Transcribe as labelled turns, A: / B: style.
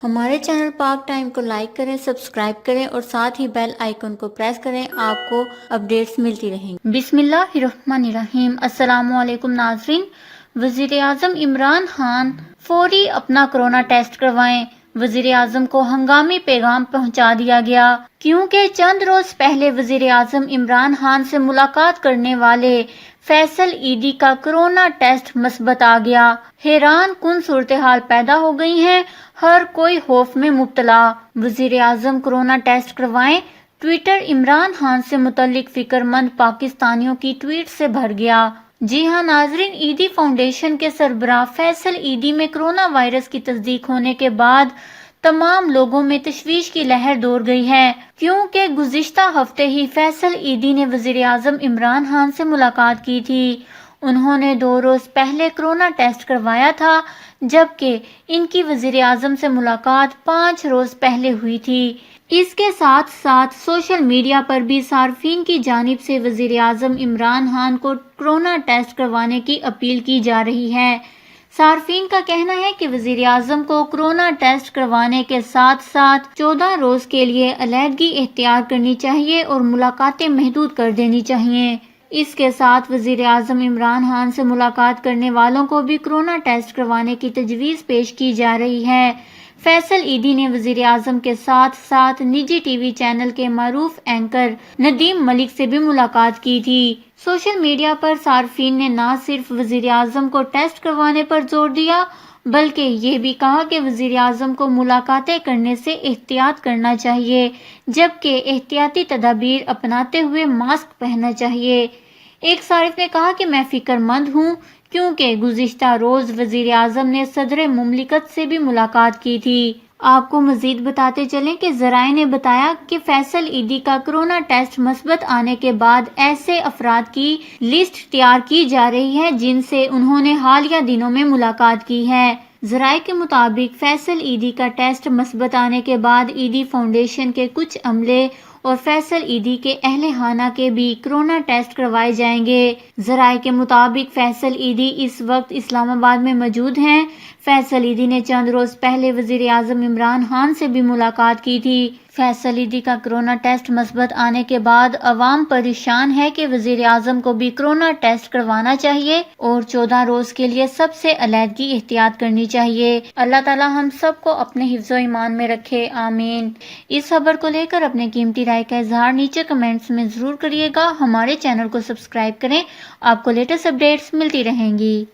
A: ہمارے چینل پاک ٹائم کو لائک کریں، سبسکرائب کریں اور ساتھ ہی بیل آئیکن کو پریس کریں، آپ کو اپڈیٹس ملتی رہیں گی۔ بسم اللہ الرحمن الرحیم۔ السلام علیکم ناظرین۔ وزیر اعظم عمران خان فوری اپنا کرونا ٹیسٹ کروائیں۔ وزیر اعظم کو ہنگامی پیغام پہنچا دیا گیا کیونکہ چند روز پہلے وزیر اعظم عمران خان سے ملاقات کرنے والے فیصل ایدھی کا کرونا ٹیسٹ مثبت آ گیا۔ حیران کن صورتحال پیدا ہو گئی ہے، ہر کوئی خوف میں مبتلا۔ وزیر اعظم کرونا ٹیسٹ کروائیں۔ ٹویٹر عمران خان سے متعلق فکر مند پاکستانیوں کی ٹویٹ سے بھر گیا۔ جی ہاں ناظرین، ایدھی فاؤنڈیشن کے سربراہ فیصل ایدھی میں کرونا وائرس کی تصدیق ہونے کے بعد تمام لوگوں میں تشویش کی لہر دوڑ گئی ہے، کیونکہ گزشتہ ہفتے ہی فیصل ایدھی نے وزیر اعظم عمران خان سے ملاقات کی تھی۔ انہوں نے 2 روز پہلے کرونا ٹیسٹ کروایا تھا، جبکہ ان کی وزیر اعظم سے ملاقات 5 روز پہلے ہوئی تھی۔ اس کے ساتھ ساتھ سوشل میڈیا پر بھی صارفین کی جانب سے وزیر اعظم عمران خان کو کرونا ٹیسٹ کروانے کی اپیل کی جا رہی ہے۔ صارفین کا کہنا ہے کہ وزیر اعظم کو کرونا ٹیسٹ کروانے کے ساتھ ساتھ 14 روز کے لیے علیحدگی اختیار کرنی چاہیے اور ملاقاتیں محدود کر دینی چاہیے۔ اس کے ساتھ وزیر اعظم عمران خان سے ملاقات کرنے والوں کو بھی کرونا ٹیسٹ کروانے کی تجویز پیش کی جا رہی ہے۔ فیصل ایدھی نے وزیر اعظم کے ساتھ ساتھ نجی ٹی وی چینل کے معروف اینکر ندیم ملک سے بھی ملاقات کی تھی۔ سوشل میڈیا پر صارفین نے نہ صرف وزیر اعظم کو ٹیسٹ کروانے پر زور دیا، بلکہ یہ بھی کہا کہ وزیر اعظم کو ملاقاتیں کرنے سے احتیاط کرنا چاہیے، جبکہ احتیاطی تدابیر اپناتے ہوئے ماسک پہننا چاہیے۔ ایک صارف نے کہا کہ میں فکر مند ہوں کیونکہ گزشتہ روز وزیر اعظم نے صدر مملکت سے بھی ملاقات کی تھی۔ آپ کو مزید بتاتے چلیں کہ ذرائع نے بتایا کہ فیصل ایدھی کا کرونا ٹیسٹ مثبت آنے کے بعد ایسے افراد کی لسٹ تیار کی جا رہی ہے جن سے انہوں نے حالیہ دنوں میں ملاقات کی ہے۔ ذرائع کے مطابق فیصل ایدھی کا ٹیسٹ مثبت آنے کے بعد ایدھی فاؤنڈیشن کے کچھ عملے اور فیصل ایدھی کے اہل خانہ کے بھی کرونا ٹیسٹ کروائے جائیں گے۔ ذرائع کے مطابق فیصل ایدھی اس وقت اسلام آباد میں موجود ہیں۔ فیصل ایدھی نے چند روز پہلے وزیر اعظم عمران خان سے بھی ملاقات کی تھی۔ فیصل ایدھی کا کرونا ٹیسٹ مثبت آنے کے بعد عوام پریشان ہے کہ وزیر اعظم کو بھی کرونا ٹیسٹ کروانا چاہیے اور 14 روز کے لیے سب سے علیحدگی اختیار کرنی چاہیے۔ اللہ تعالی ہم سب کو اپنے حفظ و ایمان میں رکھے، آمین۔ اس خبر کو لے کر اپنے قیمتی رائے کا اظہار نیچے کمنٹس میں ضرور کریے گا۔ ہمارے چینل کو سبسکرائب کریں، آپ کو لیٹسٹ اپڈیٹس ملتی رہیں گی۔